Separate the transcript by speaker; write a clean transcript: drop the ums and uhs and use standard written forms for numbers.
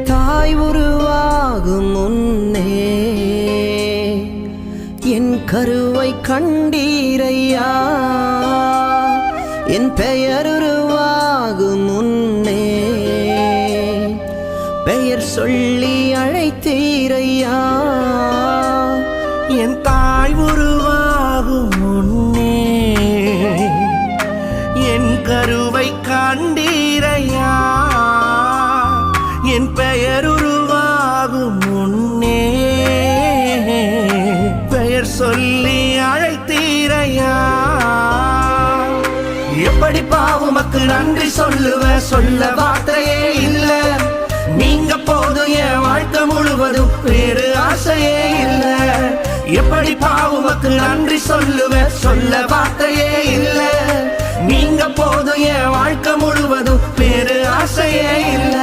Speaker 1: தாய் உருவாகும் முன்னே என் கருவை கண்டீரையா, என் பெயர் உருவாகும் முன்னே பெயர் சொல்லி அழைத்தீரையா.
Speaker 2: என் தாய் உருவாகும் முன்னே என் கருவை கண்டீரையா, என் பெயர் உருவாகும் முன்னே பெயர் சொல்லி அழைத்தீரையா. எப்படி பாவுமக்கு நன்றி சொல்லுவ, சொல்ல வார்த்தையே இல்ல. நீங்க போதும் என் வாழ்க்கை முழுவதும் வேறு ஆசையே இல்ல. எப்படி பாவுமக்கு நன்றி சொல்லுவ, சொல்ல வார்த்தையே இல்ல. நீங்க போதும் என் வாழ்க்கை முழுவதும் வேறு ஆசையே இல்ல.